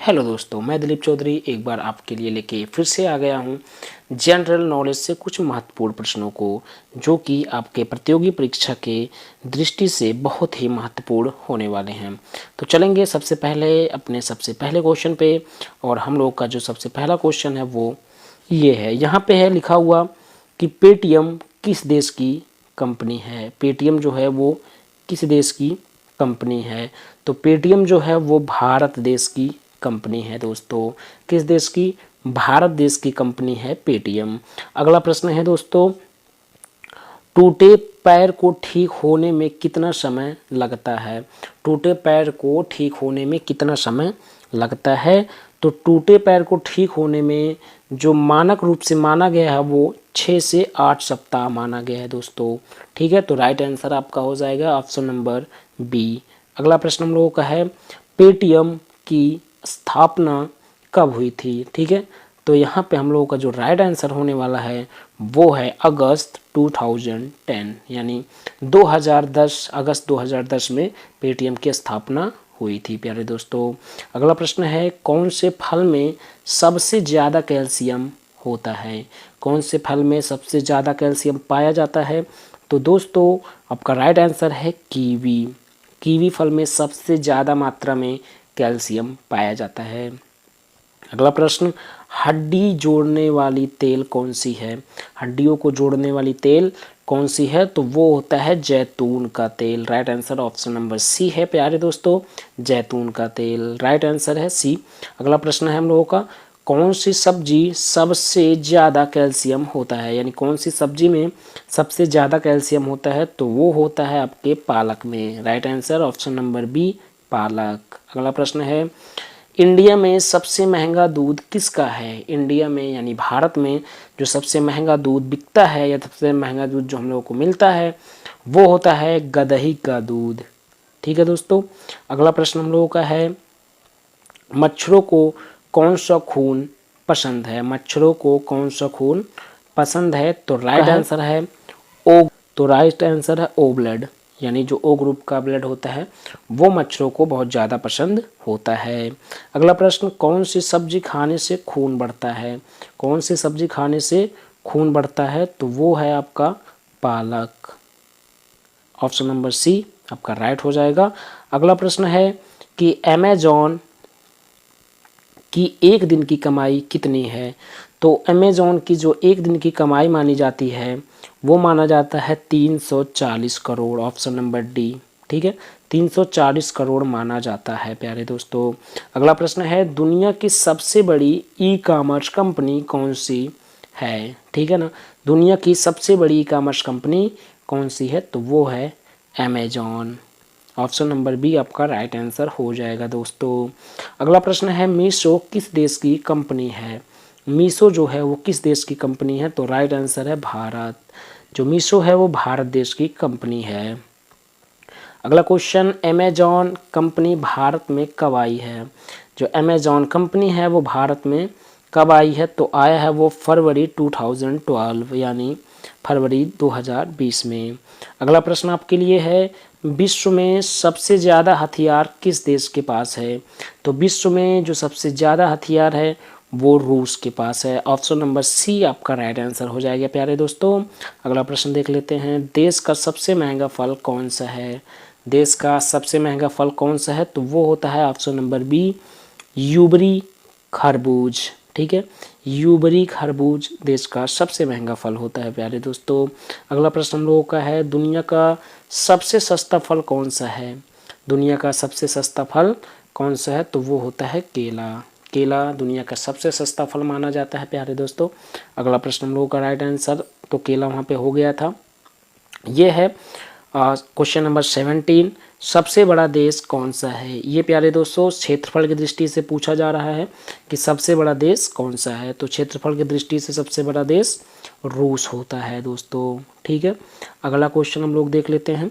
Hello दोस्तों, मैं दिलीप चौधरी एक बार आपके लिए लेके फिर से आ गया हूँ जनरल नॉलेज से कुछ महत्वपूर्ण प्रश्नों को, जो कि आपके प्रतियोगी परीक्षा के दृष्टि से बहुत ही महत्वपूर्ण होने वाले हैं। तो चलेंगे सबसे पहले अपने सबसे पहले क्वेश्चन पे। और हम लोग का जो सबसे पहला क्वेश्चन है वो ये है। यहाँ पे है लिखा हुआ कि पेटीएम किस देश की कंपनी है। पेटीएम जो है वो किस देश की कंपनी है। तो पेटीएम जो है वो भारत देश की कंपनी है दोस्तों। किस देश की? भारत देश की कंपनी है पेटीएम। अगला प्रश्न है दोस्तों, टूटे पैर को ठीक होने में कितना समय लगता है। टूटे पैर को ठीक होने में कितना समय लगता है। तो टूटे पैर को ठीक होने में जो मानक रूप से माना गया है वो 6 से 8 सप्ताह माना गया है दोस्तों। ठीक है, तो राइट आंसर आपका हो जाएगा ऑप्शन नंबर बी। अगला प्रश्न हम लोगों का है, पेटीएम की स्थापना कब हुई थी। ठीक है, तो यहाँ पे हम लोगों का जो राइट आंसर होने वाला है वो है अगस्त 2010, यानी 2010, अगस्त 2010 में पेटीएम की स्थापना हुई थी प्यारे दोस्तों। अगला प्रश्न है, कौन से फल में सबसे ज़्यादा कैल्शियम होता है। कौन से फल में सबसे ज़्यादा कैल्शियम पाया जाता है। तो दोस्तों आपका राइट आंसर है कीवी। कीवी फल में सबसे ज़्यादा मात्रा में कैल्शियम पाया जाता है। अगला प्रश्न, हड्डी जोड़ने वाली तेल कौन सी है। हड्डियों को जोड़ने वाली तेल कौन सी है। तो वो होता है जैतून का तेल। Right answer option number C है प्यारे दोस्तों, जैतून का तेल। राइट आंसर है सी। अगला प्रश्न है हम लोगों का, कौन सी सब्जी सबसे ज़्यादा कैल्शियम होता है। यानी कौन सी सब्जी में सबसे ज़्यादा कैल्शियम होता है। तो वो होता है आपके पालक में। Right answer option number B, पालक। अगला प्रश्न है, इंडिया में सबसे महंगा दूध किसका है। इंडिया में यानी भारत में जो सबसे महंगा दूध बिकता है या सबसे महंगा दूध जो हम लोगों को मिलता है वो होता है गदही का दूध। ठीक है दोस्तों। अगला प्रश्न हम लोगों का है, मच्छरों को कौन सा खून पसंद है। मच्छरों को कौन सा खून पसंद है। तो राइट आंसर है ओ। तो राइट आंसर है ओ ब्लड, यानी जो ओ ग्रुप का ब्लड होता है वो मच्छरों को बहुत ज़्यादा पसंद होता है। अगला प्रश्न, कौन सी सब्जी खाने से खून बढ़ता है। कौन सी सब्जी खाने से खून बढ़ता है। तो वो है आपका पालक। ऑप्शन नंबर सी आपका राइट हो जाएगा। अगला प्रश्न है कि अमेजॉन की एक दिन की कमाई कितनी है। तो अमेजॉन की जो एक दिन की कमाई मानी जाती है वो माना जाता है 340 करोड़। Option number D. ठीक है, 340 करोड़ माना जाता है प्यारे दोस्तों। अगला प्रश्न है, दुनिया की सबसे बड़ी ई कॉमर्स कंपनी कौन सी है। ठीक है ना, दुनिया की सबसे बड़ी ई कॉमर्स कंपनी कौन सी है। तो वो है अमेजॉन। ऑप्शन नंबर बी आपका राइट आंसर हो जाएगा दोस्तों। अगला प्रश्न है, मीशो किस देश की कंपनी है। मीशो जो है वो किस देश की कंपनी है। तो राइट आंसर है भारत। जो मीशो है वो भारत देश की कंपनी है। अगला क्वेश्चन, अमेजॉन कंपनी भारत में कब आई है। जो अमेजॉन कंपनी है वो भारत में कब आई है। तो आया है वो फरवरी 2012, यानी फरवरी 2020 में। अगला प्रश्न आपके लिए है, विश्व में सबसे ज़्यादा हथियार किस देश के पास है। तो विश्व में जो सबसे ज़्यादा हथियार है वो रूस के पास है। ऑप्शन नंबर सी आपका राइट आंसर हो जाएगा प्यारे दोस्तों। अगला प्रश्न देख लेते हैं, देश का सबसे महंगा फल कौन सा है। देश का सबसे महंगा फल कौन सा है। तो वो होता है ऑप्शन नंबर बी, यूबरी खरबूज। ठीक है, यूबरी खरबूज देश का सबसे महंगा फल होता है प्यारे दोस्तों। अगला प्रश्न हम लोगों का है, दुनिया का सबसे सस्ता फल कौन सा है। दुनिया का सबसे सस्ता फल कौन सा है। तो वो होता है केला। केला दुनिया का सबसे सस्ता फल माना जाता है प्यारे दोस्तों। अगला प्रश्न हम लोगों का राइट आंसर तो केला वहाँ पे हो गया था। ये है क्वेश्चन नंबर 17, सबसे बड़ा देश कौन सा है। ये प्यारे दोस्तों क्षेत्रफल की दृष्टि से पूछा जा रहा है कि सबसे बड़ा देश कौन सा है। तो क्षेत्रफल की दृष्टि से सबसे बड़ा देश रूस होता है दोस्तों। ठीक है, अगला क्वेश्चन हम लोग देख लेते हैं,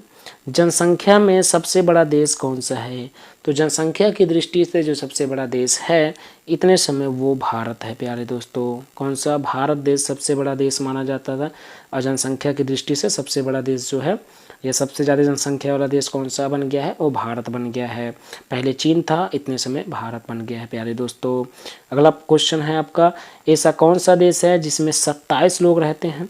जनसंख्या में सबसे बड़ा देश कौन सा है। तो जनसंख्या की दृष्टि से जो सबसे बड़ा देश है इतने समय वो भारत है प्यारे दोस्तों। कौन सा? भारत देश सबसे बड़ा देश माना जाता था। और जनसंख्या की दृष्टि से सबसे बड़ा देश जो है ये सबसे ज़्यादा जनसंख्या वाला देश कौन सा बन गया है? वो भारत बन गया है। पहले चीन था, इतने समय भारत बन गया है प्यारे दोस्तों। अगला क्वेश्चन है आपका, ऐसा कौन सा देश है जिसमें 27 लोग रहते हैं?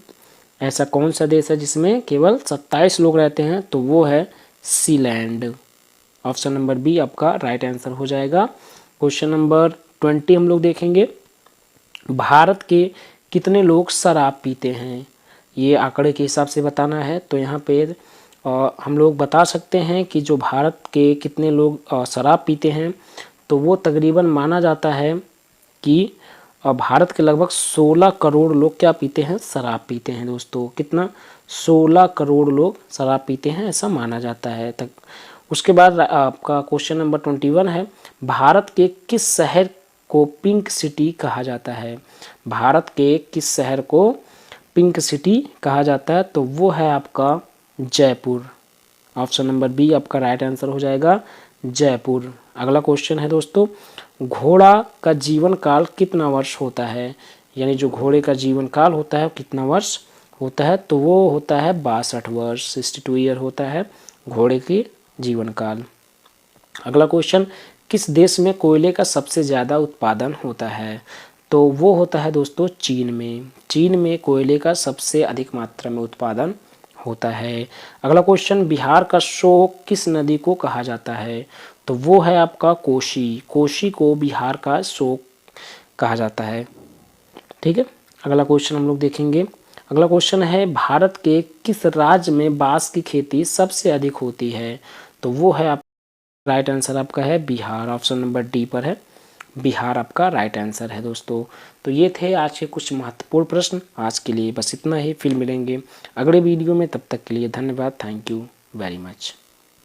ऐसा कौन सा देश है जिसमें केवल 27 लोग रहते हैं? तो वो है सीलैंड। ऑप्शन नंबर बी आपका राइट आंसर हो जाएगा। क्वेश्चन नंबर 20 हम लोग देखेंगे, भारत के कितने लोग शराब पीते हैं? ये आंकड़े के हिसाब से बताना है। तो यहाँ पे हम लोग बता सकते हैं कि जो भारत के कितने लोग शराब पीते हैं, तो वो तकरीबन माना जाता है कि भारत के लगभग 16 करोड़ लोग क्या पीते हैं? शराब पीते हैं दोस्तों। कितना? 16 करोड़ लोग शराब पीते हैं, ऐसा माना जाता है तक। उसके बाद आपका क्वेश्चन नंबर 21 है, भारत के किस शहर को पिंक सिटी कहा जाता है? भारत के किस शहर को पिंक सिटी कहा जाता है? तो वो है आपका जयपुर। ऑप्शन नंबर बी आपका राइट आंसर हो जाएगा, जयपुर। अगला क्वेश्चन है दोस्तों, घोड़ा का जीवन काल कितना वर्ष होता है? यानी जो घोड़े का जीवन काल होता है कितना वर्ष होता है? तो वो होता है 62 वर्ष, 62 ईयर होता है घोड़े की जीवन काल। अगला क्वेश्चन, किस देश में कोयले का सबसे ज़्यादा उत्पादन होता है? तो वो होता है दोस्तों चीन में। चीन में कोयले का सबसे अधिक मात्रा में उत्पादन होता है। अगला क्वेश्चन, बिहार का शोक किस नदी को कहा जाता है? तो वो है आपका कोसी। कोसी को बिहार का शोक कहा जाता है। ठीक है, अगला क्वेश्चन हम लोग देखेंगे। अगला क्वेश्चन है, भारत के किस राज्य में बांस की खेती सबसे अधिक होती है? तो वो है आप राइट आंसर आपका है बिहार। ऑप्शन नंबर डी पर है, बिहार आपका राइट आंसर है दोस्तों। तो ये थे आज के कुछ महत्वपूर्ण प्रश्न। आज के लिए बस इतना ही, फिर मिलेंगे अगले वीडियो में। तब तक के लिए धन्यवाद। Thank you very much.